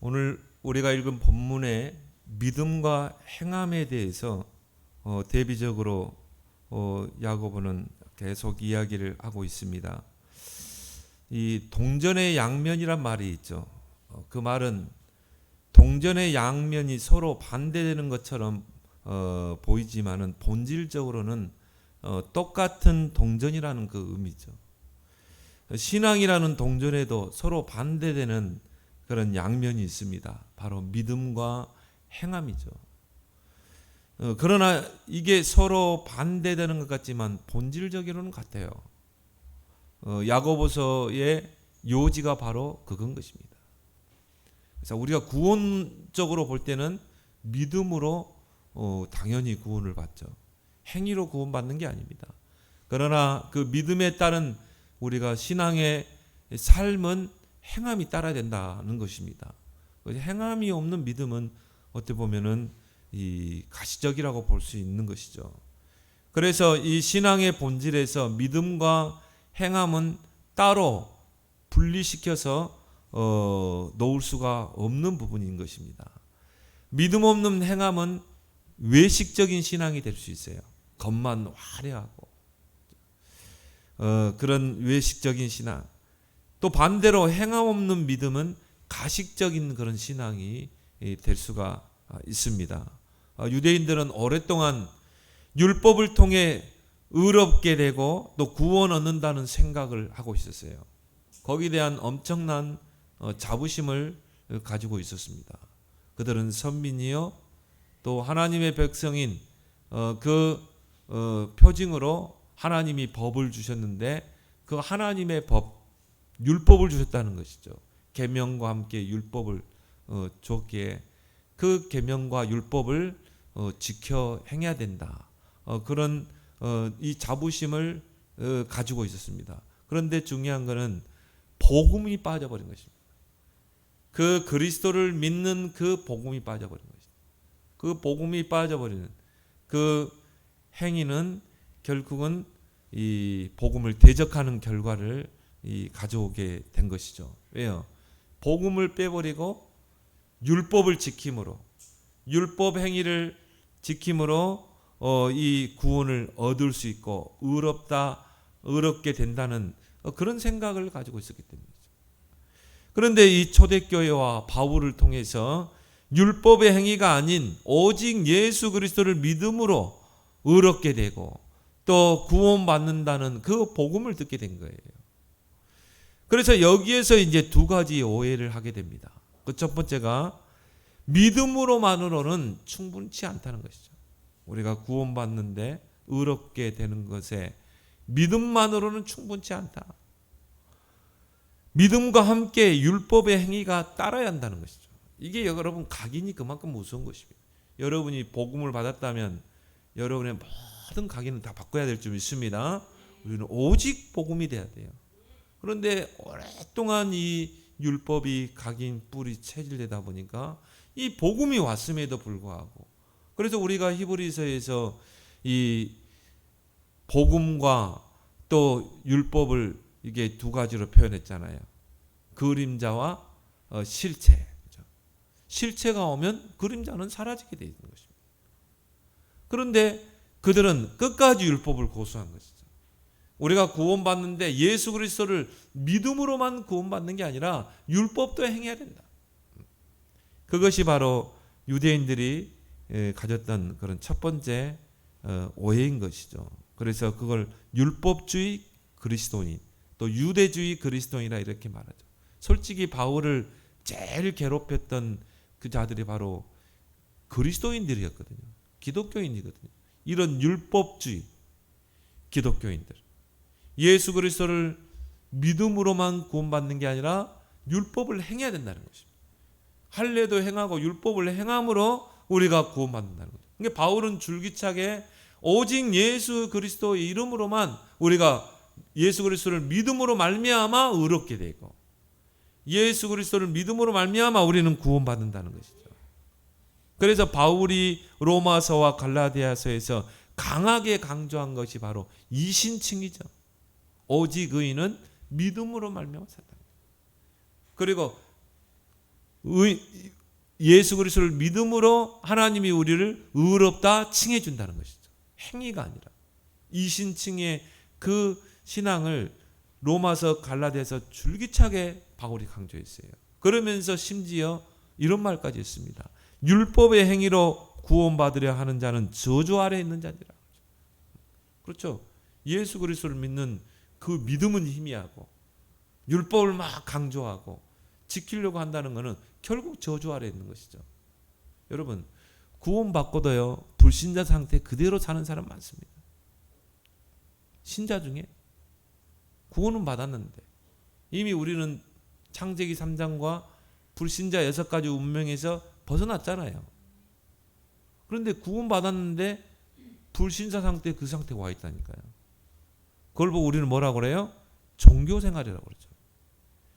오늘 우리가 읽은 본문의 믿음과 행함에 대해서 대비적으로 야고보는 계속 이야기를 하고 있습니다. 이 동전의 양면이란 말이 있죠. 그 말은 동전의 양면이 서로 반대되는 것처럼 보이지만은 본질적으로는 똑같은 동전이라는 그 의미죠. 신앙이라는 동전에도 서로 반대되는 그런 양면이 있습니다. 바로 믿음과 행함이죠. 그러나 이게 서로 반대되는 것 같지만 본질적으로는 같아요. 야고보서의 요지가 바로 그건 것입니다. 그래서 우리가 구원적으로 볼 때는 믿음으로 당연히 구원을 받죠. 행위로 구원받는 게 아닙니다. 그러나 그 믿음에 따른 우리가 신앙의 삶은 행함이 따라야 된다는 것입니다. 행함이 없는 믿음은 어떻게 보면은 이 가시적이라고 볼 수 있는 것이죠. 그래서 이 신앙의 본질에서 믿음과 행함은 따로 분리시켜서 놓을 수가 없는 부분인 것입니다. 믿음 없는 행함은 외식적인 신앙이 될 수 있어요. 겉만 화려하고 그런 외식적인 신앙. 또 반대로 행함 없는 믿음은 가식적인 그런 신앙이 될 수가 있습니다. 유대인들은 오랫동안 율법을 통해 의롭게 되고 또 구원 얻는다는 생각을 하고 있었어요. 거기에 대한 엄청난 자부심을 가지고 있었습니다. 그들은 선민이요 또 하나님의 백성인 그 표징으로 하나님이 법을 주셨는데 그 하나님의 법, 율법을 주셨다는 것이죠. 계명과 함께 율법을 줬기에 그 계명과 율법을 지켜 행해야 된다. 그런 이 자부심을 가지고 있었습니다. 그런데 중요한 것은 복음이 빠져버린 것입니다. 그 그리스도를 믿는 그 복음이 빠져버린 것입니다. 그 복음이 빠져버리는 그 행위는 결국은 이 복음을 대적하는 결과를 가져오게 된 것이죠. 왜요? 복음을 빼버리고 율법을 지킴으로, 율법 행위를 지킴으로 이 구원을 얻을 수 있고 의롭게 된다는 그런 생각을 가지고 있었기 때문이죠. 그런데 이 초대교회와 바울을 통해서 율법의 행위가 아닌 오직 예수 그리스도를 믿음으로 의롭게 되고 또 구원받는다는 그 복음을 듣게 된 거예요. 그래서 여기에서 이제 두 가지 오해를 하게 됩니다. 그 첫 번째가 믿음으로만으로는 충분치 않다는 것이죠. 우리가 구원받는데 의롭게 되는 것에 믿음만으로는 충분치 않다. 믿음과 함께 율법의 행위가 따라야 한다는 것이죠. 이게 여러분 각인이 그만큼 무서운 것입니다. 여러분이 복음을 받았다면 여러분의 모든 각인은 다 바꿔야 될 줄 믿습니다. 우리는 오직 복음이 돼야 돼요. 그런데 오랫동안 이 율법이 각인 뿔이 체질되다 보니까 이 복음이 왔음에도 불구하고 그래서 우리가 히브리서에서 이 복음과 또 율법을 이게 두 가지로 표현했잖아요. 그림자와 실체. 실체가 오면 그림자는 사라지게 되어 있는 것입니다. 그런데 그들은 끝까지 율법을 고수한 것이죠. 우리가 구원받는데 예수 그리스도를 믿음으로만 구원받는 게 아니라 율법도 행해야 된다. 그것이 바로 유대인들이 가졌던 그런 첫 번째 오해인 것이죠. 그래서 그걸 율법주의 그리스도인 또 유대주의 그리스도인이라 이렇게 말하죠. 솔직히 바울을 제일 괴롭혔던 그 자들이 바로 그리스도인들이었거든요. 기독교인이거든요. 이런 율법주의 기독교인들. 예수 그리스도를 믿음으로만 구원받는 게 아니라 율법을 행해야 된다는 것입니다. 할례도 행하고 율법을 행함으로 우리가 구원받는다는 거죠. 그러니까 바울은 줄기차게 오직 예수 그리스도의 이름으로만 우리가 예수 그리스도를 믿음으로 말미암아 의롭게 되고 예수 그리스도를 믿음으로 말미암아 우리는 구원받는다는 것이죠. 그래서 바울이 로마서와 갈라디아서에서 강하게 강조한 것이 바로 이신칭이죠. 오직 의인은 믿음으로 말미암아 산다. 그리고 예수 그리스도를 믿음으로 하나님이 우리를 의롭다 칭해 준다는 것이죠. 행위가 아니라. 이신칭의 그 신앙을 로마서 갈라디아서 줄기차게 바울이 강조했어요. 그러면서 심지어 이런 말까지 했습니다. 율법의 행위로 구원받으려 하는 자는 저주 아래 있는 자니라. 그렇죠. 예수 그리스도를 믿는 그 믿음은 희미하고 율법을 막 강조하고 지키려고 한다는 것은 결국 저주 아래 있는 것이죠. 여러분, 구원받고도요, 불신자 상태 그대로 사는 사람 많습니다. 신자 중에 구원은 받았는데 이미 우리는 창세기 3장과 불신자 6가지 운명에서 벗어났잖아요. 그런데 구원받았는데 불신자 상태 그 상태에 와 있다니까요. 그걸 보고 우리는 뭐라고 그래요? 종교생활이라고 그러죠.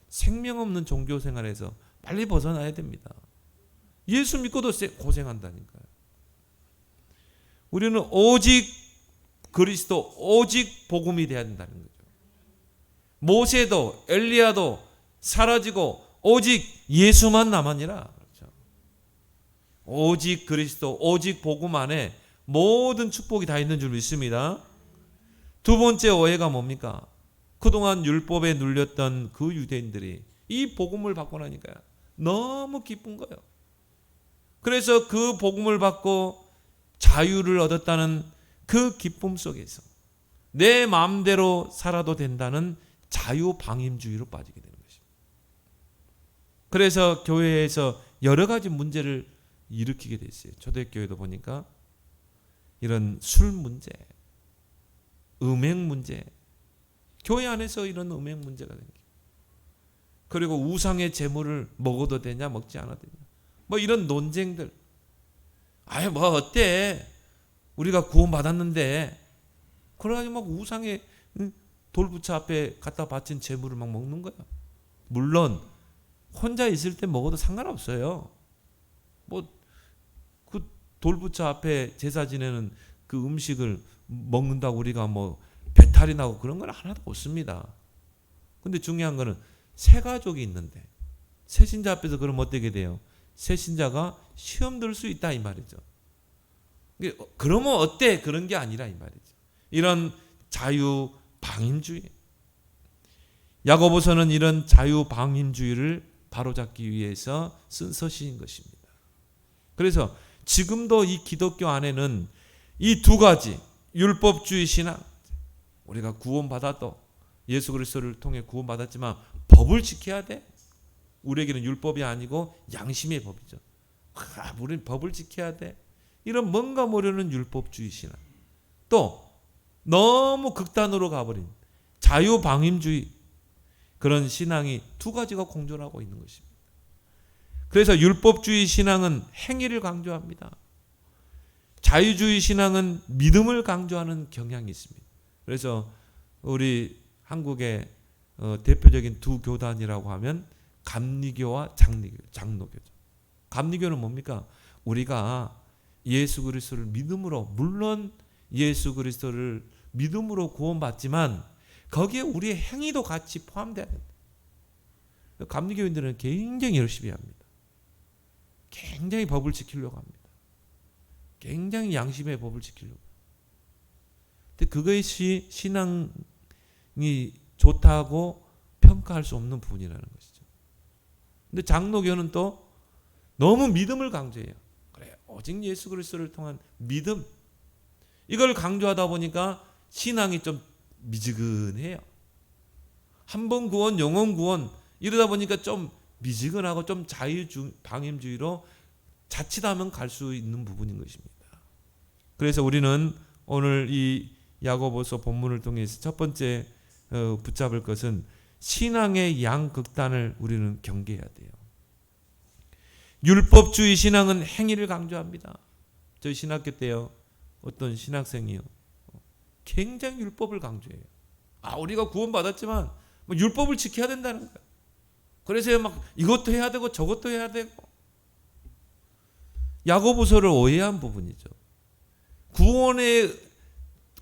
생명 없는 종교생활에서 빨리 벗어나야 됩니다. 예수 믿고도 고생한다니까요. 우리는 오직 그리스도, 오직 복음이 돼야 된다는 거죠. 모세도 엘리야도 사라지고 오직 예수만 남았니라. 그렇죠. 오직 그리스도, 오직 복음 안에 모든 축복이 다 있는 줄 믿습니다. 두 번째 오해가 뭡니까? 그동안 율법에 눌렸던 그 유대인들이 이 복음을 받고 나니까요, 너무 기쁜 거예요. 그래서 그 복음을 받고 자유를 얻었다는 그 기쁨 속에서 내 마음대로 살아도 된다는 자유방임주의로 빠지게 되는 것입니다. 그래서 교회에서 여러 가지 문제를 일으키게 됐어요. 초대교회도 보니까 이런 술 문제, 음행 문제, 교회 안에서 이런 음행 문제가 생기고, 그리고 우상의 제물을 먹어도 되냐 먹지 않아도 되냐, 뭐 이런 논쟁들. 아유 뭐 어때, 우리가 구원받았는데. 그래가지고 막 우상의 돌부처 앞에 갖다 바친 제물을 막 먹는 거야. 물론 혼자 있을 때 먹어도 상관없어요. 뭐 그 돌부처 앞에 제사 지내는 그 음식을 먹는다고 우리가 뭐 배탈이 나고 그런 건 하나도 없습니다. 근데 중요한 거는 새 가족이 있는데 새신자 앞에서 그러면 어떻게 돼요? 새신자가 시험 들 수 있다 이 말이죠. 그러면 어때? 그런 게 아니라 이 말이죠. 이런 자유 방임주의. 야고보서는 이런 자유 방임주의를 바로잡기 위해서 쓴 서신인 것입니다. 그래서 지금도 이 기독교 안에는 이 두 가지, 율법주의 신앙, 우리가 구원받아도 예수 그리스도를 통해 구원받았지만 법을 지켜야 돼. 우리에게는 율법이 아니고 양심의 법이죠. 우리는 법을 지켜야 돼. 이런 뭔가 모르는 율법주의 신앙. 또 너무 극단으로 가버린 자유방임주의, 그런 신앙이 두 가지가 공존하고 있는 것입니다. 그래서 율법주의 신앙은 행위를 강조합니다. 자유주의 신앙은 믿음을 강조하는 경향이 있습니다. 그래서 우리 한국의 대표적인 두 교단이라고 하면 감리교와 장로교죠. 감리교는 뭡니까? 우리가 예수 그리스도를 믿음으로, 물론 예수 그리스도를 믿음으로 구원받지만 거기에 우리의 행위도 같이 포함돼야 된다. 감리교인들은 굉장히 열심히 합니다. 굉장히 법을 지키려고 합니다. 굉장히 양심의 법을 지키려고. 근데 그것이 신앙이 좋다고 평가할 수 없는 부분이라는 것이죠. 근데 장로교는 또 너무 믿음을 강조해요. 그래, 오직 예수 그리스도를 통한 믿음, 이걸 강조하다 보니까 신앙이 좀 미지근해요. 한 번 구원, 영원 구원, 이러다 보니까 좀 미지근하고 좀 방임주의로 자칫하면 갈 수 있는 부분인 것입니다. 그래서 우리는 오늘 이 야고보서 본문을 통해서 첫 번째 붙잡을 것은 신앙의 양극단을 우리는 경계해야 돼요. 율법주의 신앙은 행위를 강조합니다. 저희 신학교 때요, 어떤 신학생이요, 굉장히 율법을 강조해요. 우리가 구원받았지만 뭐 율법을 지켜야 된다는 거예요. 그래서 막 이것도 해야 되고 저것도 해야 되고. 야고보서를 오해한 부분이죠.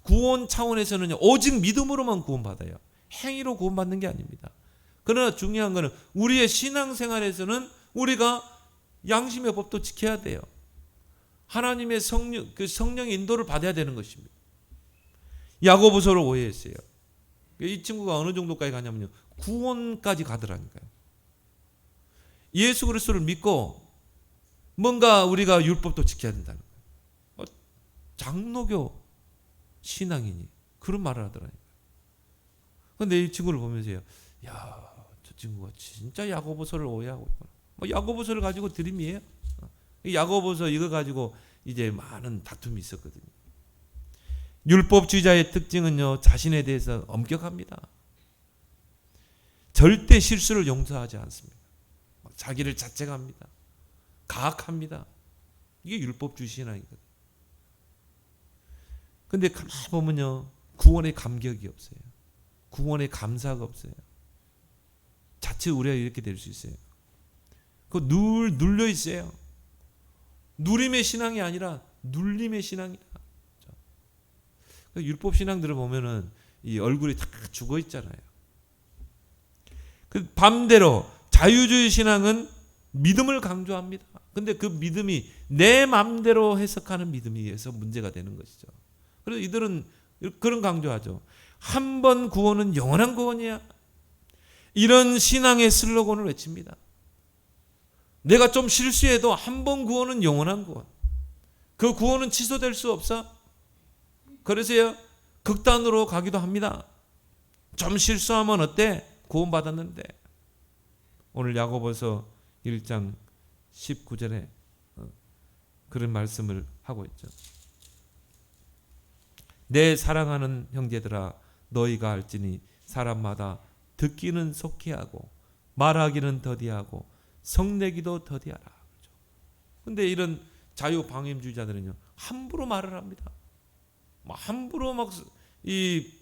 구원 차원에서는 오직 믿음으로만 구원받아요. 행위로 구원받는 게 아닙니다. 그러나 중요한 것은 우리의 신앙생활에서는 우리가 양심의 법도 지켜야 돼요. 하나님의 성령의 인도를 받아야 되는 것입니다. 야고보서를 오해했어요. 이 친구가 어느 정도까지 가냐면요, 구원까지 가더라니까요. 예수 그리스도를 믿고 뭔가 우리가 율법도 지켜야 된다는 거예요. 장로교 신앙이니 그런 말을 하더라니까요. 그런데 이 친구를 보면서요, 야, 저 친구가 진짜 야고보서를 오해하고 있구나. 뭐 야고보서를 가지고 드림이에요. 야고보서 이거 가지고 이제 많은 다툼이 있었거든요. 율법주의자의 특징은요, 자신에 대해서 엄격합니다. 절대 실수를 용서하지 않습니다. 자기를 자책합니다. 가학합니다. 이게 율법주의 신앙이거든요. 근데 가만히 보면요, 구원의 감격이 없어요. 구원의 감사가 없어요. 자칫 우리가 이렇게 될 수 있어요. 그 늘 눌려 있어요. 누림의 신앙이 아니라 눌림의 신앙이다. 율법 신앙들을 보면은 이 얼굴이 다 죽어 있잖아요. 그 반대로 자유주의 신앙은 믿음을 강조합니다. 근데 그 믿음이 내 마음대로 해석하는 믿음에 의해서 문제가 되는 것이죠. 그래서 이들은 그런 강조하죠. 한 번 구원은 영원한 구원이야. 이런 신앙의 슬로건을 외칩니다. 내가 좀 실수해도 한 번 구원은 영원한 구원. 그 구원은 취소될 수 없어. 그래서요, 극단으로 가기도 합니다. 좀 실수하면 어때? 구원받았는데. 오늘 야고보서 1장 19절에 그런 말씀을 하고 있죠. 내 사랑하는 형제들아, 너희가 알지니 사람마다 듣기는 속히 하고 말하기는 더디하고 성내기도 더디하라. 그런데 이런 자유방임주의자들은요, 함부로 말을 합니다. 함부로 막 이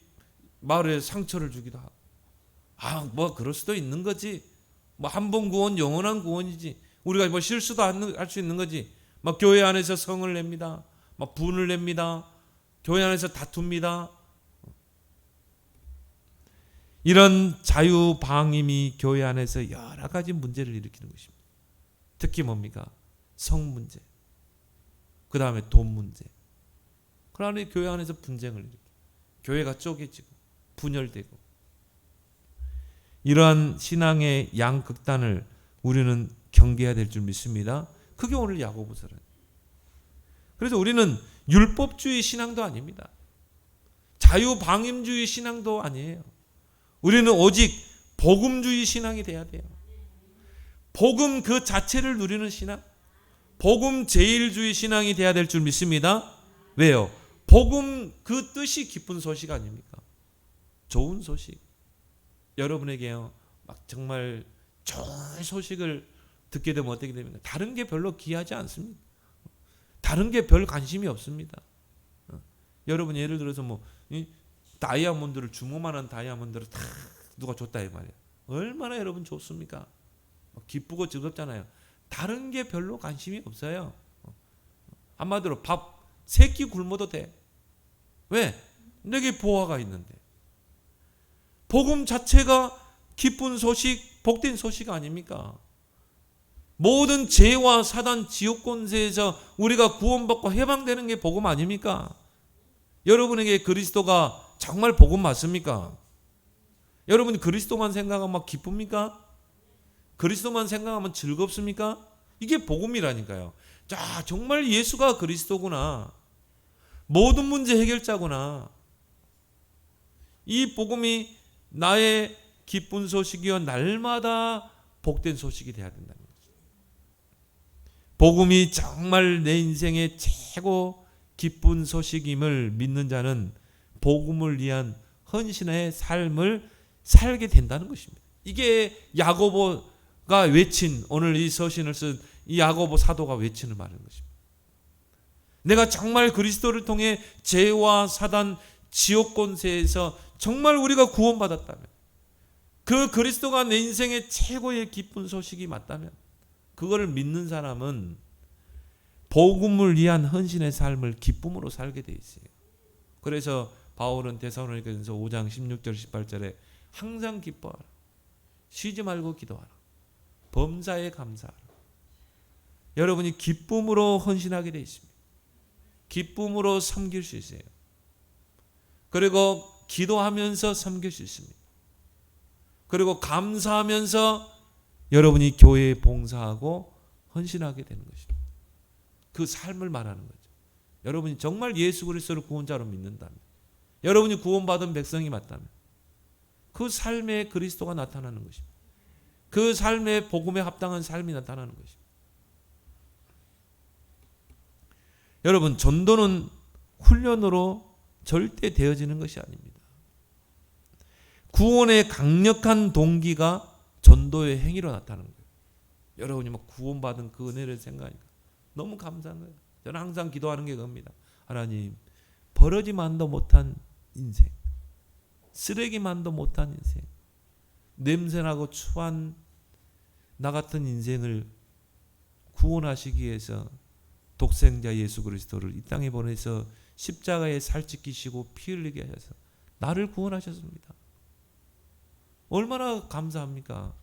말에 상처를 주기도 하고, 뭐 그럴 수도 있는 거지. 뭐 한 번 구원 영원한 구원이지. 우리가 뭐 실수도 할 수 있는 거지. 막 교회 안에서 성을 냅니다. 막 분을 냅니다. 교회 안에서 다툽니다. 이런 자유방임이 교회 안에서 여러 가지 문제를 일으키는 것입니다. 특히 뭡니까? 성 문제, 그 다음에 돈 문제. 그러니 교회 안에서 분쟁을 일으키고 교회가 쪼개지고 분열되고, 이러한 신앙의 양극단을 우리는 경계해야 될 줄 믿습니다. 그게 오늘 야고보서는. 그래서 우리는 율법주의 신앙도 아닙니다. 자유방임주의 신앙도 아니에요. 우리는 오직 복음주의 신앙이 돼야 돼요. 복음 그 자체를 누리는 신앙, 복음 제일주의 신앙이 돼야 될 줄 믿습니다. 왜요? 복음 그 뜻이 기쁜 소식 아닙니까? 좋은 소식. 여러분에게요, 막 정말 좋은 소식을 듣게 되면 어떻게 됩니까? 다른 게 별로 귀하지 않습니다. 다른 게 별 관심이 없습니다. 여러분 예를 들어서 뭐 다이아몬드를, 주먹만한 다이아몬드를 다 누가 줬다 이 말이에요. 얼마나 여러분 좋습니까? 기쁘고 즐겁잖아요. 다른 게 별로 관심이 없어요. 한마디로 밥 3끼 굶어도 돼. 왜? 내게 보화가 있는데. 복음 자체가 기쁜 소식, 복된 소식 아닙니까? 모든 죄와 사단, 지옥 권세에서 우리가 구원받고 해방되는 게 복음 아닙니까? 여러분에게 그리스도가 정말 복음 맞습니까? 여러분이 그리스도만 생각하면 막 기쁩니까? 그리스도만 생각하면 즐겁습니까? 이게 복음이라니까요. 자, 정말 예수가 그리스도구나. 모든 문제 해결자구나. 이 복음이 나의 기쁜 소식이요, 날마다 복된 소식이 되어야 된다는 거죠. 복음이 정말 내 인생의 최고 기쁜 소식임을 믿는 자는 복음을 위한 헌신의 삶을 살게 된다는 것입니다. 이게 야고보가 외친, 오늘 이 서신을 쓴 이 야고보 사도가 외치는 말인 것입니다. 내가 정말 그리스도를 통해 죄와 사단, 지옥 권세에서 정말 우리가 구원받았다면, 그 그리스도가 내 인생의 최고의 기쁜 소식이 맞다면, 그거를 믿는 사람은 복음을 위한 헌신의 삶을 기쁨으로 살게 돼 있어요. 그래서 바울은 데살로니가전서 5장 16절 18절에 항상 기뻐하라, 쉬지 말고 기도하라, 범사에 감사하라. 여러분이 기쁨으로 헌신하게 되어 있습니다. 기쁨으로 섬길 수 있어요. 그리고 기도하면서 섬길 수 있습니다. 그리고 감사하면서 여러분이 교회에 봉사하고 헌신하게 되는 것입니다. 그 삶을 말하는 거죠. 여러분이 정말 예수 그리스도를 구원자로 믿는다면, 여러분이 구원받은 백성이 맞다면 그 삶에 그리스도가 나타나는 것입니다. 그 삶에 복음에 합당한 삶이 나타나는 것입니다. 여러분, 전도는 훈련으로 절대 되어지는 것이 아닙니다. 구원의 강력한 동기가 전도의 행위로 나타나는 거예요. 여러분이 막 구원받은 그 은혜를 생각하니까 너무 감사한 거예요. 저는 항상 기도하는 게 그겁니다. 하나님, 버러지만도 못한 인생, 쓰레기만도 못한 인생, 냄새나고 추한 나 같은 인생을 구원하시기 위해서 독생자 예수 그리스도를 이 땅에 보내서 십자가에 살찌기시고 피 흘리게 하셔서 나를 구원하셨습니다. 얼마나 감사합니까?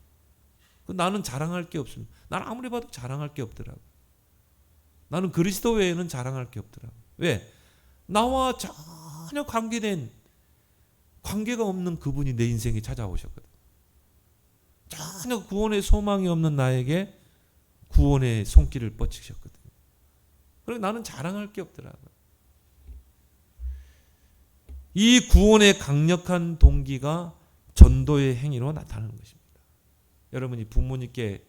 나는 자랑할 게 없습니다. 나는 아무리 봐도 자랑할 게 없더라고요. 나는 그리스도 외에는 자랑할 게 없더라고요. 왜? 나와 전혀 관계가 없는 그분이 내 인생에 찾아오셨거든요. 전혀 구원의 소망이 없는 나에게 구원의 손길을 뻗치셨거든요. 그래서 나는 자랑할 게 없더라고요. 이 구원의 강력한 동기가 전도의 행위로 나타나는 것입니다. 여러분이 부모님께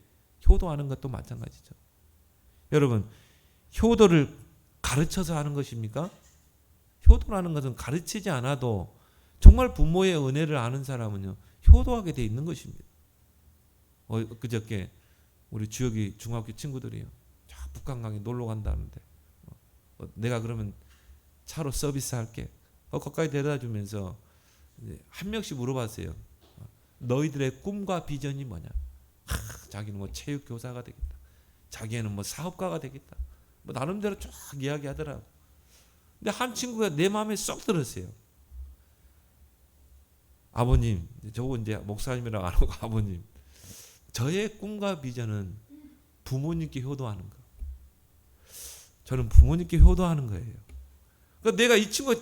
효도하는 것도 마찬가지죠. 여러분, 효도를 가르쳐서 하는 것입니까? 효도라는 것은 가르치지 않아도 정말 부모의 은혜를 아는 사람은요, 효도하게 돼 있는 것입니다. 그저께 우리 주혁이 중학교 친구들이요, 북한강에 놀러 간다는데 내가 그러면 차로 서비스 할게. 거기까지 데려다 주면서 한 명씩 물어봤어요. 너희들의 꿈과 비전이 뭐냐? 자기는 뭐 체육 교사가 되겠다. 자기는 뭐 사업가가 되겠다. 뭐 나름대로 쫙 이야기하더라고. 근데 한 친구가 내 마음에 쏙 들었어요. 아버님, 저거 이제 목사님이라고 안 하고 아버님, 저의 꿈과 비전은 부모님께 효도하는 거. 저는 부모님께 효도하는 거예요. 그러니까 내가 이 친구가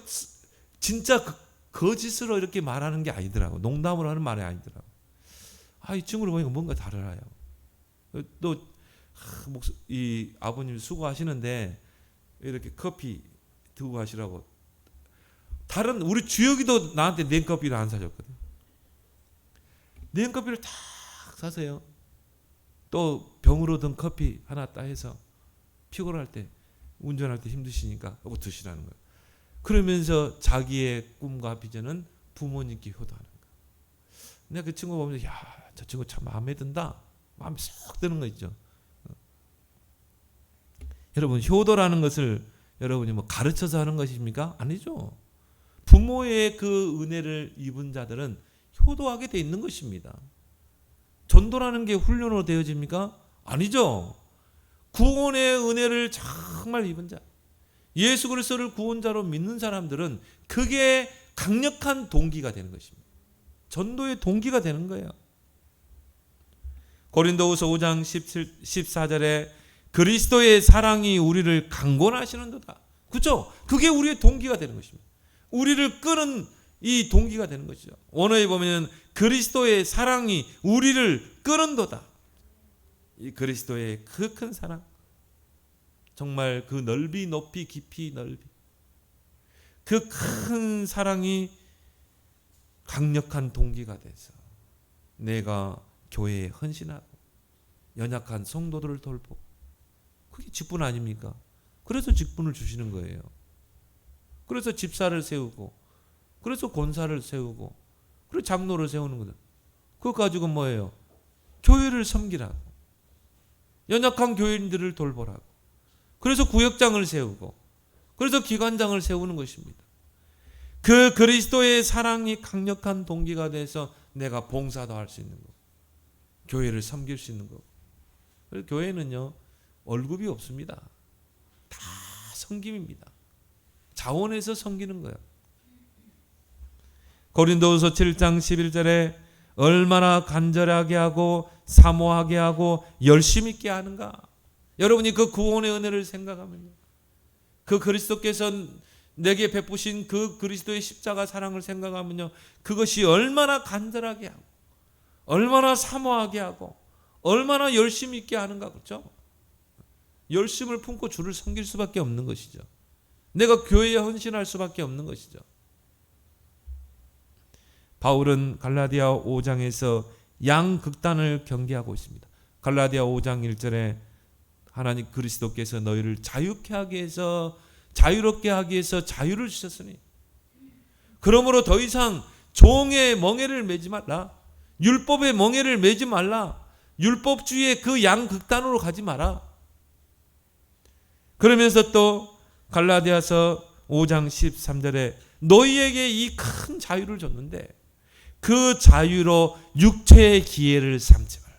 진짜 거짓으로 이렇게 말하는 게 아니더라고. 농담으로 하는 말이 아니더라고. 이 친구를 보니까 뭔가 다르라요. 또 이 아버님 수고하시는데 이렇게 커피 두고 가시라고. 다른 우리 주혁이도 나한테 냉커피를 안 사줬거든. 냉커피를 탁 사세요. 또 병으로 든 커피 하나 따 해서 피곤할 때, 운전할 때 힘드시니까 이거 드시라는 거예요. 그러면서 자기의 꿈과 비전은 부모님께 효도하는 거예요. 내가 그 친구 보면서 저 친구 참 마음에 든다. 마음에 쏙 드는 거 있죠. 여러분, 효도라는 것을 여러분이 뭐 가르쳐서 하는 것입니까? 아니죠. 부모의 그 은혜를 입은 자들은 효도하게 돼 있는 것입니다. 전도라는 게 훈련으로 되어집니까? 아니죠. 구원의 은혜를 정말 입은 자, 예수 그리스도를 구원자로 믿는 사람들은 그게 강력한 동기가 되는 것입니다. 전도의 동기가 되는 거예요. 고린도후서 5장 14절에 그리스도의 사랑이 우리를 강권하시는도다. 그렇죠? 그게 우리의 동기가 되는 것입니다. 우리를 끄는 이 동기가 되는 것이죠. 원어에 보면 그리스도의 사랑이 우리를 끄는도다. 이 그리스도의 그 큰 사랑, 정말 그 넓이 높이 깊이 넓이, 그 큰 사랑이 강력한 동기가 돼서 내가 교회에 헌신하고 연약한 성도들을 돌보고, 그게 직분 아닙니까? 그래서 직분을 주시는 거예요. 그래서 집사를 세우고, 그래서 권사를 세우고, 그래서 장로를 세우는 거죠. 그거 가지고 뭐예요? 교회를 섬기라고, 연약한 교인들을 돌보라고, 그래서 구역장을 세우고, 그래서 기관장을 세우는 것입니다. 그 그리스도의 사랑이 강력한 동기가 돼서 내가 봉사도 할 수 있는 거고, 교회를 섬길 수 있는 거고. 그래서 교회는요, 월급이 없습니다. 다 섬김입니다. 자원해서 섬기는 거예요. 고린도후서 7장 11절에 얼마나 간절하게 하고 사모하게 하고 열심 있게 하는가? 여러분이 그 구원의 은혜를 생각하면요, 그 그리스도께서 내게 베푸신 그 그리스도의 십자가 사랑을 생각하면요, 그것이 얼마나 간절하게 하고 얼마나 사모하게 하고 얼마나 열심 있게 하는가. 그렇죠? 열심을 품고 주를 섬길 수밖에 없는 것이죠. 내가 교회에 헌신할 수밖에 없는 것이죠. 바울은 갈라디아 5장에서 양극단을 경계하고 있습니다. 갈라디아 5장 1절에 하나님 그리스도께서 너희를 자유케 하기 위해서, 자유롭게 하기 위해서 자유를 주셨으니 그러므로 더 이상 종의 멍에를 매지 말라. 율법의 멍에를 매지 말라. 율법주의의 그 양극단으로 가지 마라. 그러면서 또 갈라디아서 5장 13절에 너희에게 이 큰 자유를 줬는데 그 자유로 육체의 기회를 삼지 마라.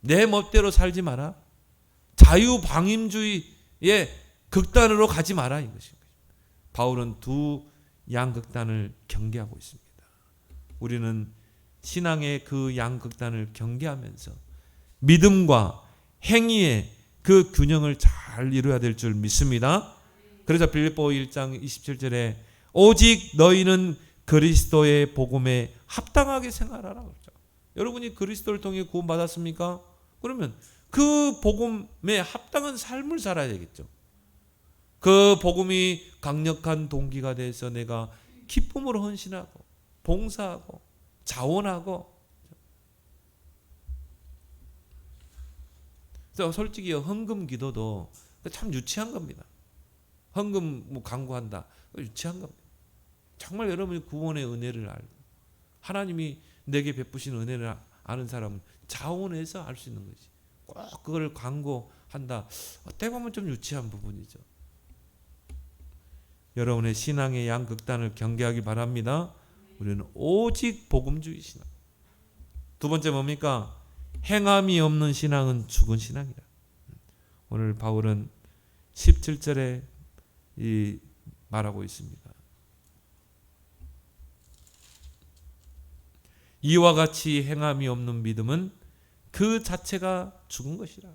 내 멋대로 살지 마라. 자유방임주의의 극단으로 가지 마라, 이것입니다. 바울은 두 양극단을 경계하고 있습니다. 우리는 신앙의 그 양극단을 경계하면서 믿음과 행위의 그 균형을 잘 이루어야 될 줄 믿습니다. 그래서 빌립보 1장 27절에 오직 너희는 그리스도의 복음에 합당하게 생활하라 그러죠. 여러분이 그리스도를 통해 구원받았습니까? 그러면 그 복음에 합당한 삶을 살아야 되겠죠. 그 복음이 강력한 동기가 돼서 내가 기쁨으로 헌신하고 봉사하고 자원하고. 그래서 솔직히 헌금 기도도 참 유치한 겁니다. 헌금 뭐 강구한다, 유치한 겁니다. 정말 여러분이 구원의 은혜를 알고 하나님이 내게 베푸신 은혜를 아는 사람은 자원해서 알 수 있는 거지. 꼭 그걸 광고한다, 어떻게 보면 좀 유치한 부분이죠. 여러분의 신앙의 양극단을 경계하기 바랍니다. 우리는 오직 복음주의 신앙. 두 번째 뭡니까? 행함이 없는 신앙은 죽은 신앙이다. 오늘 바울은 17절에 말하고 있습니다. 이와 같이 행함이 없는 믿음은 그 자체가 죽은 것이라.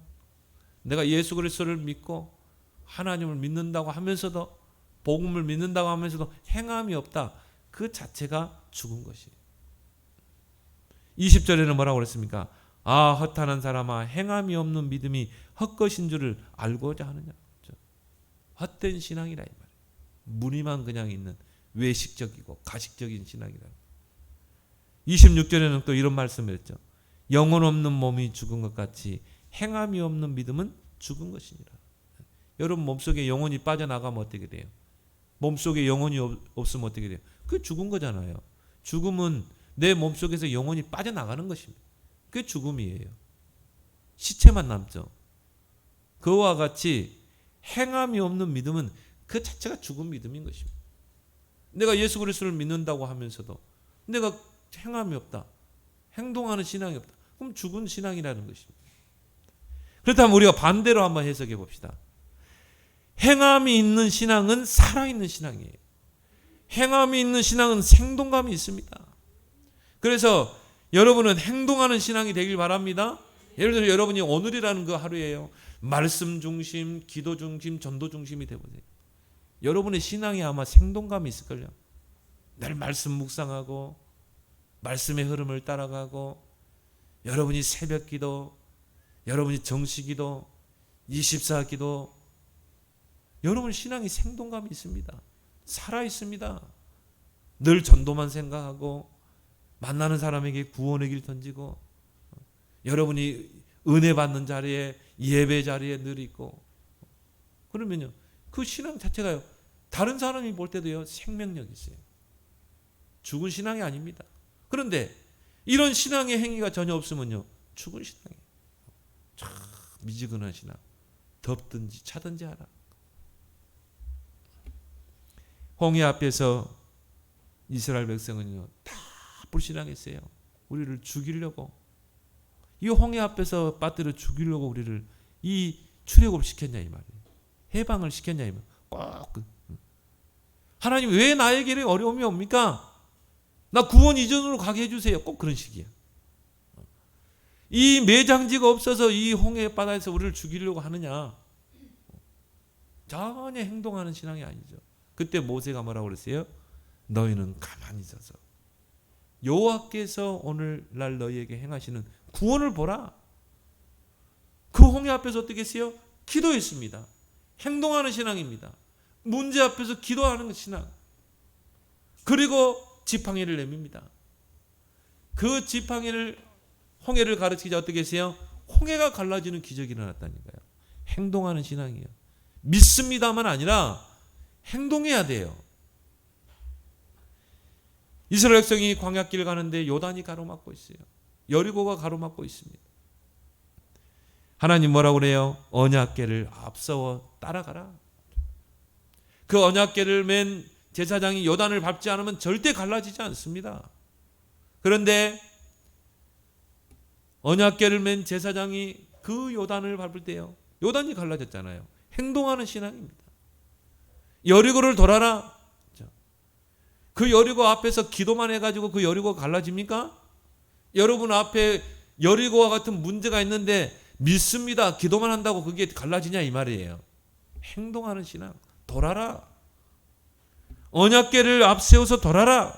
내가 예수 그리스도를 믿고 하나님을 믿는다고 하면서도, 복음을 믿는다고 하면서도 행함이 없다, 그 자체가 죽은 것이에요. 20절에는 뭐라고 그랬습니까? 아, 허탄한 사람아, 행함이 없는 믿음이 헛것인 줄을 알고자 하느냐. 헛된 신앙이라 이 말이에요. 무늬만 그냥 있는 외식적이고 가식적인 신앙이라. 26절에는 또 이런 말씀을 했죠. 영혼 없는 몸이 죽은 것 같이 행함이 없는 믿음은 죽은 것이니라. 여러분 몸속에 영혼이 빠져나가면 어떻게 돼요? 몸속에 영혼이 없으면 어떻게 돼요? 그게 죽은 거잖아요. 죽음은 내 몸속에서 영혼이 빠져나가는 것입니다. 그게 죽음이에요. 시체만 남죠. 그와 같이 행함이 없는 믿음은 그 자체가 죽은 믿음인 것입니다. 내가 예수 그리스도를 믿는다고 하면서도 내가 행함이 없다, 행동하는 신앙이 없다, 그럼 죽은 신앙이라는 것입니다. 그렇다면 우리가 반대로 한번 해석해 봅시다. 행함이 있는 신앙은 살아있는 신앙이에요. 행함이 있는 신앙은 생동감이 있습니다. 그래서 여러분은 행동하는 신앙이 되길 바랍니다. 예를 들어 여러분이 오늘이라는 그 하루예요. 말씀 중심, 기도 중심, 전도 중심이 되보세요. 여러분의 신앙이 아마 생동감이 있을걸요. 늘 말씀 묵상하고 말씀의 흐름을 따라가고, 여러분이 새벽 기도, 여러분이 정시 기도, 24 기도, 여러분 신앙이 생동감이 있습니다. 살아 있습니다. 늘 전도만 생각하고 만나는 사람에게 구원의 길 던지고, 여러분이 은혜 받는 자리에, 예배 자리에 늘 있고, 그러면요 그 신앙 자체가요 다른 사람이 볼 때도요 생명력이 있어요. 죽은 신앙이 아닙니다. 그런데 이런 신앙의 행위가 전혀 없으면요 죽은 신앙이에요. 참 미지근한 신앙. 덥든지 차든지 하라. 홍해 앞에서 이스라엘 백성은요 다 불신앙했어요. 우리를 죽이려고, 이 홍해 앞에서 빠뜨려 죽이려고 우리를 이 출애굽을 시켰냐 이 말이에요. 해방을 시켰냐 이 말. 꼭 하나님 왜 나에게 어려움이 옵니까? 나 구원 이전으로 가게 해주세요. 꼭 그런 식이야. 이 매장지가 없어서 이 홍해 바다에서 우리를 죽이려고 하느냐? 전혀 행동하는 신앙이 아니죠. 그때 모세가 뭐라고 그랬어요? 너희는 가만히 있어서 여호와께서 오늘날 너희에게 행하시는 구원을 보라. 그 홍해 앞에서 어떻게 했어요? 기도했습니다. 행동하는 신앙입니다. 문제 앞에서 기도하는 신앙. 그리고 지팡이를 내밉니다. 그 지팡이를 홍해를 가르치자 어떻게 했어요? 홍해가 갈라지는 기적이 일어났다니까요. 행동하는 신앙이에요. 믿습니다만 아니라 행동해야 돼요. 이스라엘 백성이 광야길 가는데 요단이 가로막고 있어요. 여리고가 가로막고 있습니다. 하나님 뭐라고 그래요? 언약궤를 앞서워 따라가라. 그 언약궤를 맨 제사장이 요단을 밟지 않으면 절대 갈라지지 않습니다. 그런데 언약궤를 맨 제사장이 그 요단을 밟을 때요, 요단이 갈라졌잖아요. 행동하는 신앙입니다. 여리고를 돌아라. 그 여리고 앞에서 기도만 해가지고 그 여리고가 갈라집니까? 여러분 앞에 여리고와 같은 문제가 있는데 믿습니다, 기도만 한다고 그게 갈라지냐 이 말이에요. 행동하는 신앙. 돌아라. 언약궤를 앞세워서 돌아라.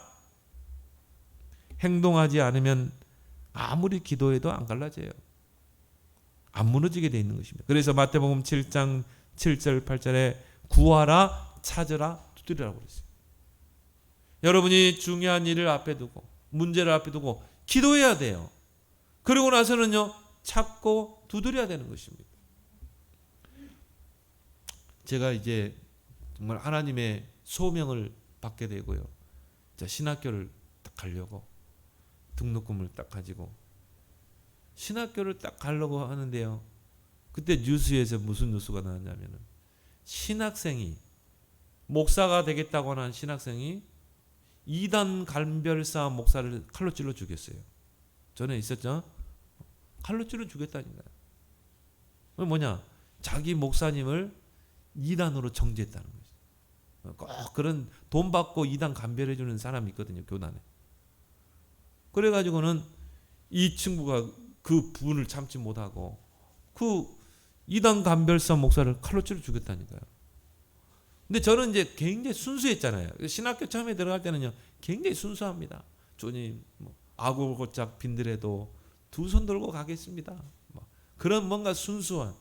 행동하지 않으면 아무리 기도해도 안 갈라져요. 안 무너지게 돼 있는 것입니다. 그래서 마태복음 7장 7절 8절에 구하라, 찾으라, 두드리라고 그랬어요. 여러분이 중요한 일을 앞에 두고 문제를 앞에 두고 기도해야 돼요. 그리고 나서는요, 찾고 두드려야 되는 것입니다. 제가 이제 정말 하나님의 소명을 받게 되고요, 신학교를 딱 가려고 등록금을 딱 가지고 신학교를 딱 가려고 하는데요, 그때 뉴스에서 무슨 뉴스가 나왔냐면은 신학생이, 목사가 되겠다고 하는 신학생이 이단 간별사 목사를 칼로 찔러 죽였어요. 전에 있었죠? 칼로 찔러 죽였다니까요. 뭐냐? 자기 목사님을 이단으로 정죄했다는 거죠. 꼭 그런 돈 받고 이단 간별해 주는 사람이 있거든요, 교단에. 그래가지고는 이 친구가 그 분을 참지 못하고 그 이단 간별사 목사를 칼로 찔러 죽였다니까요. 근데 저는 이제 굉장히 순수했잖아요. 신학교 처음에 들어갈 때는요, 굉장히 순수합니다. 주님, 아굴고짝 빈들에도 두 손 들고 가겠습니다. 그런 뭔가 순수한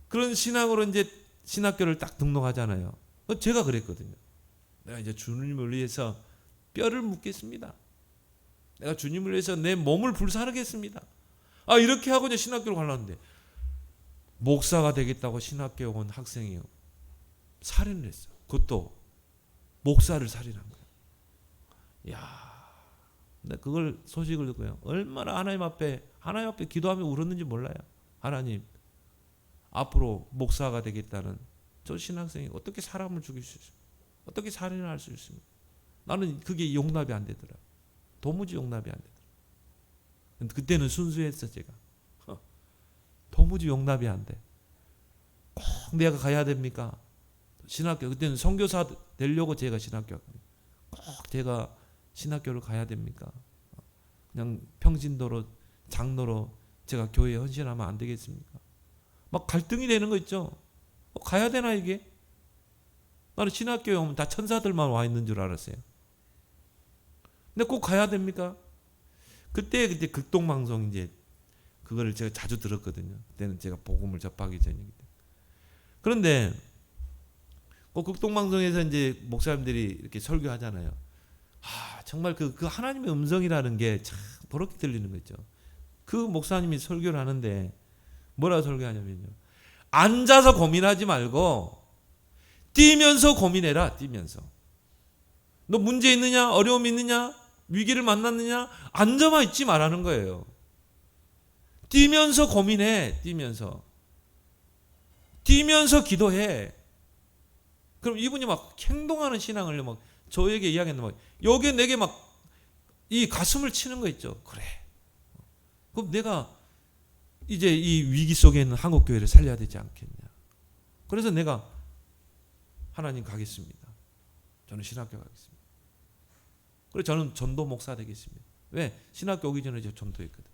그런 신학으로 이제 신학교를 딱 등록하잖아요. 제가 그랬거든요. 내가 이제 주님을 위해서 뼈를 묻겠습니다. 내가 주님을 위해서 내 몸을 불사르겠습니다. 이렇게 하고 이제 신학교를 가려는데 목사가 되겠다고 신학교에 온 학생이요, 살인을 했어. 그것도 목사를 살인한 거야. 야, 근데 그걸 소식을 듣고요, 얼마나 하나님 앞에 기도하며 울었는지 몰라요. 하나님, 앞으로 목사가 되겠다는 저 신학생이 어떻게 사람을 죽일 수 있습니까? 어떻게 살인을 할 수 있습니까? 나는 그게 용납이 안 되더라. 도무지 용납이 안 되더라. 그때는 순수했어, 제가. 도무지 용납이 안 돼. 꼭 내가 가야 됩니까? 신학교, 그때는 선교사 되려고 제가 신학교 갔거든요. 꼭 제가 신학교를 가야 됩니까? 그냥 평신도로, 장로로 제가 교회에 헌신하면 안 되겠습니까? 막 갈등이 되는 거 있죠. 가야 되나 이게? 나는 신학교에 오면 다 천사들만 와 있는 줄 알았어요. 근데 꼭 가야 됩니까? 그때 극동방송 이제 그거를 제가 자주 들었거든요. 그때는 제가 복음을 접하기 전이기 때문에. 그런데 극동방송에서 이제 목사님들이 이렇게 설교하잖아요. 정말 그 하나님의 음성이라는 게 참 버럭게 들리는 거죠. 그 목사님이 설교를 하는데 뭐라고 설교하냐면요, 앉아서 고민하지 말고 뛰면서 고민해라. 뛰면서. 너 문제 있느냐? 어려움 있느냐? 위기를 만났느냐? 앉아만 있지 말라는 거예요. 뛰면서 고민해. 뛰면서 기도해. 그럼 이분이 막 행동하는 신앙을 막 저에게 이야기했는데, 여기에 내게 막 이 가슴을 치는 거 있죠. 그래, 그럼 내가 이제 이 위기 속에 있는 한국교회를 살려야 되지 않겠냐. 그래서 내가 하나님 가겠습니다. 저는 신학교 가겠습니다. 그래서 저는 전도 목사 되겠습니다. 왜? 신학교 오기 전에 제가 전도했거든.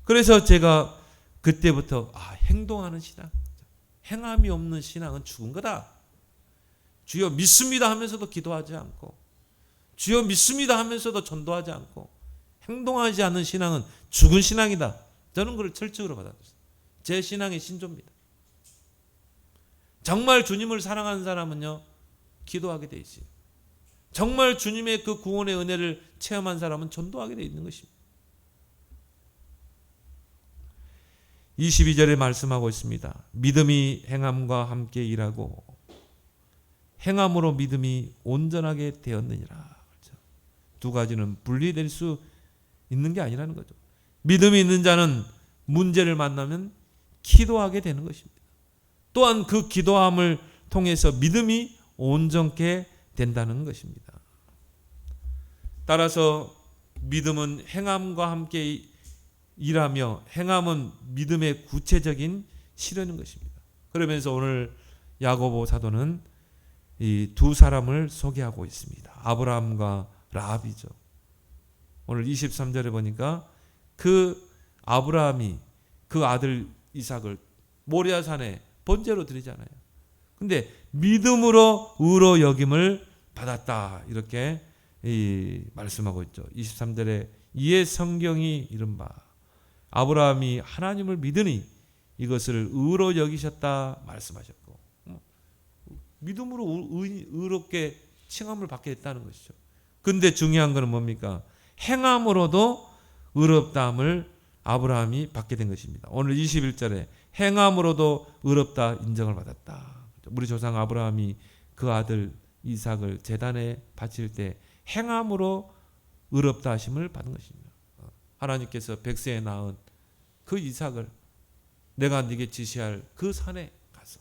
그래서 제가 그때부터 행동하는 신앙, 행함이 없는 신앙은 죽은 거다. 주여 믿습니다 하면서도 기도하지 않고, 주여 믿습니다 하면서도 전도하지 않고 행동하지 않는 신앙은 죽은 신앙이다. 저는 그걸 철칙으로 받아들였어요. 제 신앙의 신조입니다. 정말 주님을 사랑하는 사람은요, 기도하게 돼 있어요. 정말 주님의 그 구원의 은혜를 체험한 사람은 전도하게 돼 있는 것입니다. 22절에 말씀하고 있습니다. 믿음이 행함과 함께 일하고 행함으로 믿음이 온전하게 되었느니라. 그렇죠? 두 가지는 분리될 수 있는 게 아니라는 거죠. 믿음이 있는 자는 문제를 만나면 기도하게 되는 것입니다. 또한 그 기도함을 통해서 믿음이 온전케 된다는 것입니다. 따라서 믿음은 행함과 함께 일하며 행함은 믿음의 구체적인 실현인 것입니다. 그러면서 오늘 야고보 사도는 이 두 사람을 소개하고 있습니다. 아브라함과 라합이죠. 오늘 23절에 보니까 그 아브라함이 그 아들 이삭을 모리아산에 번제로 드리잖아요. 근데 믿음으로 의로 여김을 받았다. 이렇게 말씀하고 있죠. 23절에 이에 성경이 이른바 아브라함이 하나님을 믿으니 이것을 의로 여기셨다 말씀하셨고, 믿음으로 의롭게 칭함을 받게 됐다는 것이죠. 근데 중요한 것은 뭡니까? 행함으로도 의롭다함을 아브라함이 받게 된 것입니다. 오늘 21절에 행함으로도 의롭다 인정을 받았다. 우리 조상 아브라함이 그 아들 이삭을 제단에 바칠 때 행함으로 의롭다 하심을 받은 것입니다. 하나님께서 백세에 낳은 그 이삭을 내가 네게 지시할 그 산에 가서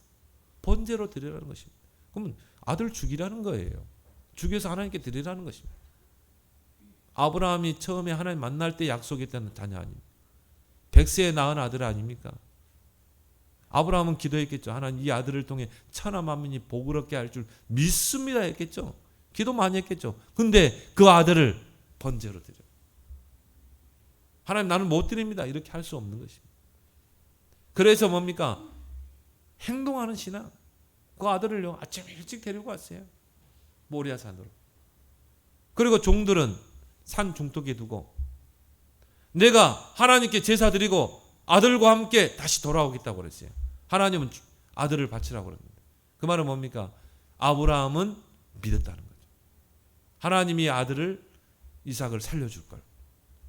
번제로 드리라는 것입니다. 그러면 아들 죽이라는 거예요. 죽여서 하나님께 드리라는 것입니다. 아브라함이 처음에 하나님 만날 때 약속했다는 자녀 아닙니까? 백세에 낳은 아들 아닙니까? 아브라함은 기도했겠죠. 하나님 이 아들을 통해 천하 만민이 복을 얻게 할 줄 믿습니다 했겠죠. 기도 많이 했겠죠. 근데 그 아들을 번제로 드려. 하나님 나는 못 드립니다. 이렇게 할 수 없는 것입니다. 그래서 뭡니까? 행동하는 신앙. 그 아들을요 아침 일찍 데리고 왔어요. 모리아산으로. 그리고 종들은 산 중턱에 두고 내가 하나님께 제사 드리고 아들과 함께 다시 돌아오겠다고 그랬어요. 하나님은 아들을 바치라고 그랬는데 그 말은 뭡니까? 아브라함은 믿었다는 거죠. 하나님이 아들을 이삭을 살려줄 걸.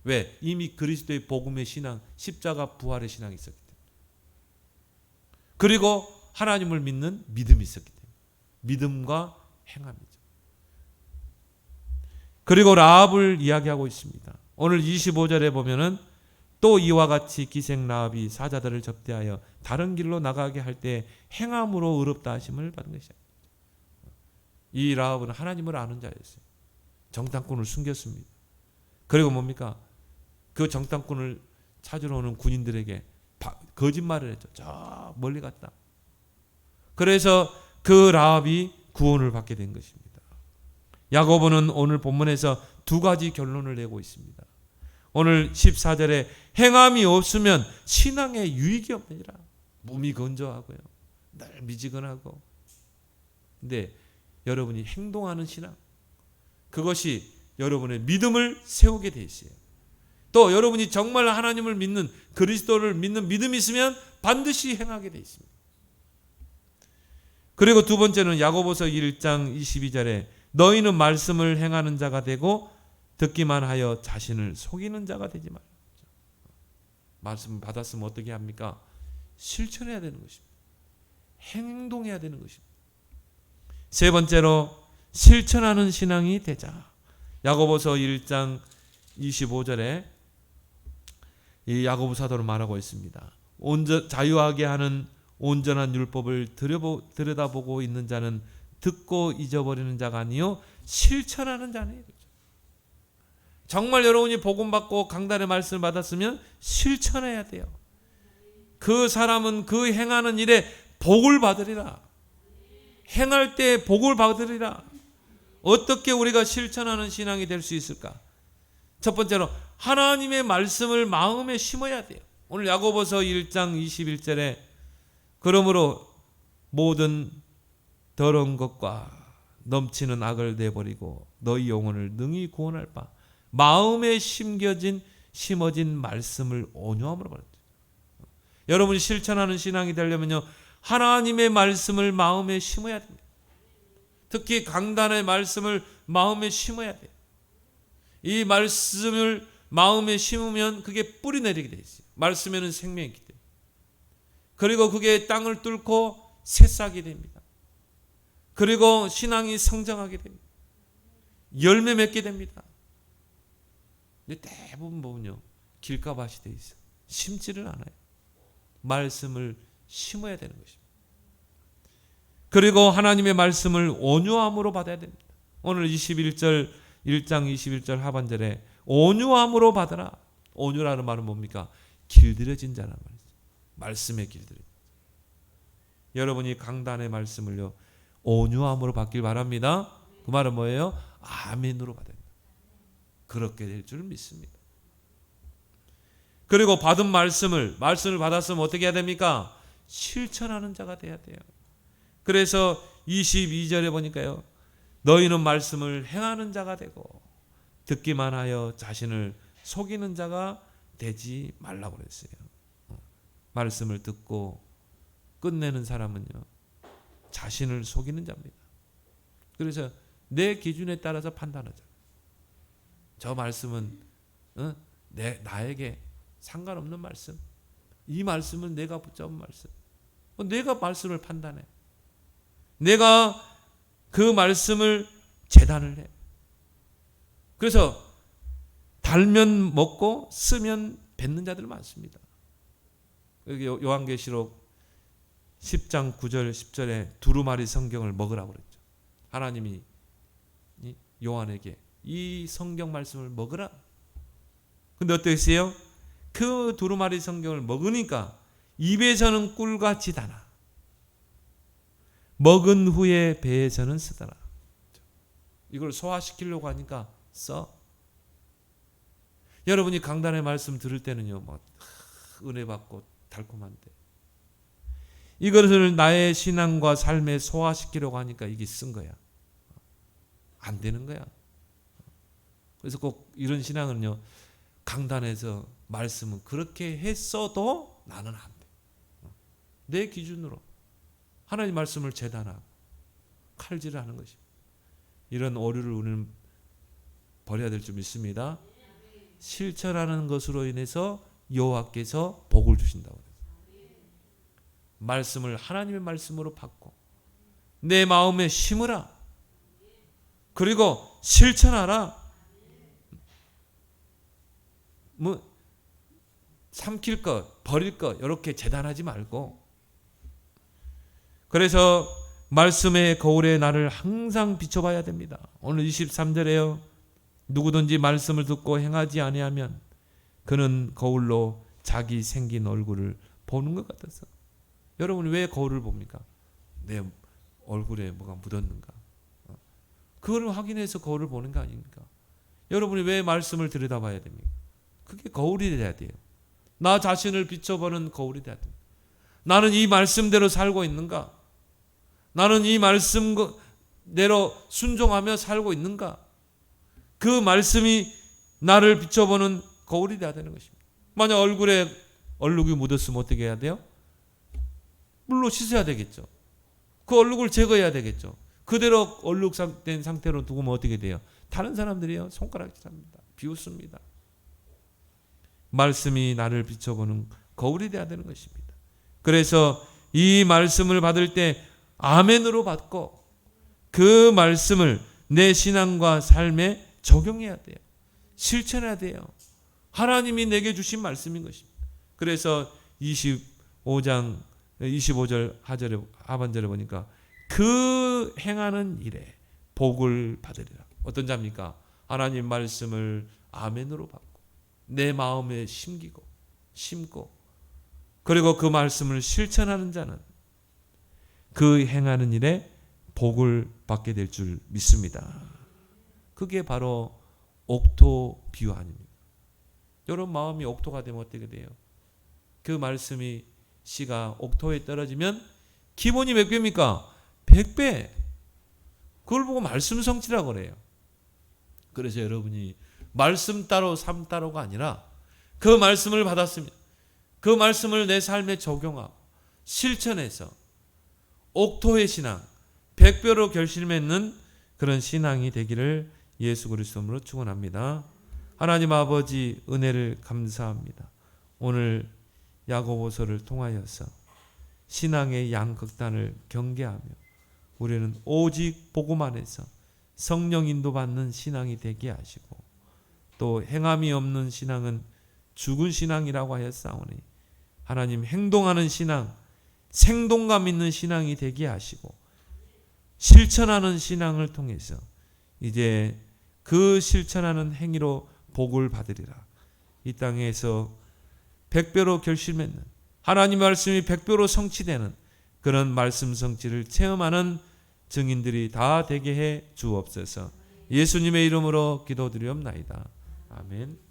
왜? 이미 그리스도의 복음의 신앙, 십자가 부활의 신앙이 있었기 때문에. 그리고 하나님을 믿는 믿음이 있었기 때문에. 믿음과 행함이죠. 그리고 라합을 이야기하고 있습니다. 오늘 25절에 보면은 또 이와 같이 기생 라합이 사자들을 접대하여 다른 길로 나가게 할 때 행함으로 의롭다 하심을 받은 것이야. 이 라합은 하나님을 아는 자였어요. 정탐꾼을 숨겼습니다. 그리고 뭡니까? 그 정탐꾼을 찾으러 오는 군인들에게 거짓말을 했죠. 저 멀리 갔다. 그래서 그 라합이 구원을 받게 된 것입니다. 야고보는 오늘 본문에서 두 가지 결론을 내고 있습니다. 오늘 14절에 행함이 없으면 신앙에 유익이 없느니라. 몸이 건조하고요. 늘 미지근하고. 근데 여러분이 행동하는 신앙, 그것이 여러분의 믿음을 세우게 돼 있어요. 또 여러분이 정말 하나님을 믿는, 그리스도를 믿는 믿음이 있으면 반드시 행하게 돼 있습니다. 그리고 두 번째는 야고보서 1장 22절에 너희는 말씀을 행하는 자가 되고 듣기만 하여 자신을 속이는 자가 되지 말라. 말씀을 받았으면 어떻게 합니까? 실천해야 되는 것입니다. 행동해야 되는 것입니다. 세 번째로 실천하는 신앙이 되자. 야고보서 1장 25절에 이 야고보 사도를 말하고 있습니다. 자유하게 하는 온전한 율법을 들여다보고 있는 자는 듣고 잊어버리는 자가 아니요 실천하는 자네. 정말 여러분이 복음 받고 강단의 말씀을 받았으면 실천해야 돼요. 그 사람은 그 행하는 일에 복을 받으리라. 행할 때 복을 받으리라. 어떻게 우리가 실천하는 신앙이 될 수 있을까? 첫 번째로 하나님의 말씀을 마음에 심어야 돼요. 오늘 야고보서 1장 21절에 그러므로 모든 더러운 것과 넘치는 악을 내버리고 너희 영혼을 능히 구원할 바 마음에 심어진 말씀을 온유함으로 받았죠. 여러분이 실천하는 신앙이 되려면요, 하나님의 말씀을 마음에 심어야 됩니다. 특히 강단의 말씀을 마음에 심어야 돼요. 이 말씀을 마음에 심으면 그게 뿌리 내리게 돼 있어요. 말씀에는 생명이 있기 때문에. 그리고 그게 땅을 뚫고 새싹이 됩니다. 그리고 신앙이 성장하게 됩니다. 열매 맺게 됩니다. 근데 대부분 보면요, 길가밭이 돼 있어요. 심지를 않아요. 말씀을 심어야 되는 것입니다. 그리고 하나님의 말씀을 온유함으로 받아야 됩니다. 오늘 1장 21절 하반절에 온유함으로 받아라. 온유라는 말은 뭡니까? 길들여진 자란 말이죠. 말씀에 길들여진 자. 여러분이 강단의 말씀을요, 온유함으로 받길 바랍니다. 그 말은 뭐예요? 아멘으로 받아야 됩니다. 그렇게 될 줄 믿습니다. 그리고 받은 말씀을 받았으면 어떻게 해야 됩니까? 실천하는 자가 돼야 돼요. 그래서 22절에 보니까요, 너희는 말씀을 행하는 자가 되고 듣기만 하여 자신을 속이는 자가 되지 말라고 그랬어요. 말씀을 듣고 끝내는 사람은요, 자신을 속이는 자입니다. 그래서 내 기준에 따라서 판단하자. 저 말씀은 나에게 상관없는 말씀, 이 말씀은 내가 붙잡은 말씀. 내가 말씀을 판단해. 내가 그 말씀을 재단을 해. 그래서 달면 먹고 쓰면 뱉는 자들 많습니다. 여기 요한계시록 10장 9절 10절에 두루마리 성경을 먹으라고 그랬죠. 하나님이 요한에게 이 성경 말씀을 먹으라. 근데 어떠세요? 그 두루마리 성경을 먹으니까 입에서는 꿀같이 다나 먹은 후에 배에서는 쓰더라. 이걸 소화시키려고 하니까 써. 여러분이 강단의 말씀 들을 때는요, 은혜 받고 달콤한데 이것을 나의 신앙과 삶에 소화시키려고 하니까 이게 쓴 거야. 안 되는 거야. 그래서 꼭 이런 신앙은요, 강단에서 말씀은 그렇게 했어도 나는 안 돼. 내 기준으로 하나님 말씀을 재단하고 칼질을 하는 것입니다. 이런 오류를 우리는 버려야 될 줄 믿습니다. 실천하는 것으로 인해서 여호와께서 복을 주신다고 해요. 말씀을 하나님의 말씀으로 받고 내 마음에 심으라. 그리고 실천하라. 삼킬 것, 버릴 것 이렇게 재단하지 말고. 그래서 말씀의 거울에 나를 항상 비춰봐야 됩니다. 오늘 23절에요. 누구든지 말씀을 듣고 행하지 아니하면 그는 거울로 자기 생긴 얼굴을 보는 것 같아서. 여러분이 왜 거울을 봅니까? 내 얼굴에 뭐가 묻었는가? 그걸 확인해서 거울을 보는 거 아닙니까? 여러분이 왜 말씀을 들여다봐야 됩니까? 그게 거울이 돼야 돼요. 나 자신을 비춰보는 거울이 돼야 됩니다. 나는 이 말씀대로 살고 있는가? 나는 이 말씀대로 순종하며 살고 있는가? 그 말씀이 나를 비춰보는 거울이 돼야 되는 것입니다. 만약 얼굴에 얼룩이 묻었으면 어떻게 해야 돼요? 물로 씻어야 되겠죠. 그 얼룩을 제거해야 되겠죠. 그대로 얼룩된 상태로 두면 어떻게 돼요? 다른 사람들이요, 손가락질합니다. 비웃습니다. 말씀이 나를 비춰보는 거울이 돼야 되는 것입니다. 그래서 이 말씀을 받을 때 아멘으로 받고 그 말씀을 내 신앙과 삶에 적용해야 돼요. 실천해야 돼요. 하나님이 내게 주신 말씀인 것입니다. 그래서 25절 하반절에 보니까 그 행하는 일에 복을 받으리라. 어떤 자입니까? 하나님 말씀을 아멘으로 받고 내 마음에 심고 그리고 그 말씀을 실천하는 자는 그 행하는 일에 복을 받게 될 줄 믿습니다. 그게 바로 옥토 비유 아닙니까? 여러분 마음이 옥토가 되면 어떻게 돼요? 그 말씀이 씨가 옥토에 떨어지면 기본이 몇 배입니까? 100배. 그걸 보고 말씀 성취라고 그래요. 그래서 여러분이 말씀 따로 삶 따로가 아니라 그 말씀을 받았으면 그 말씀을 내 삶에 적용하고 실천해서 옥토의 신앙, 100배로 결실맺는 그런 신앙이 되기를 예수 그리스도로 축원합니다. 하나님 아버지 은혜를 감사합니다. 오늘 야고보서를 통하여서 신앙의 양극단을 경계하며 우리는 오직 복음 안에서 성령 인도받는 신앙이 되게 하시고 또 행함이 없는 신앙은 죽은 신앙이라고 하였사오니 하나님 행동하는 신앙, 생동감 있는 신앙이 되게 하시고 실천하는 신앙을 통해서 이제 그 실천하는 행위로 복을 받으리라. 이 땅에서 100배로 결실맺는 하나님 말씀이 100배로 성취되는 그런 말씀 성취를 체험하는 증인들이 다 되게 해 주옵소서. 예수님의 이름으로 기도드리옵나이다. 아멘.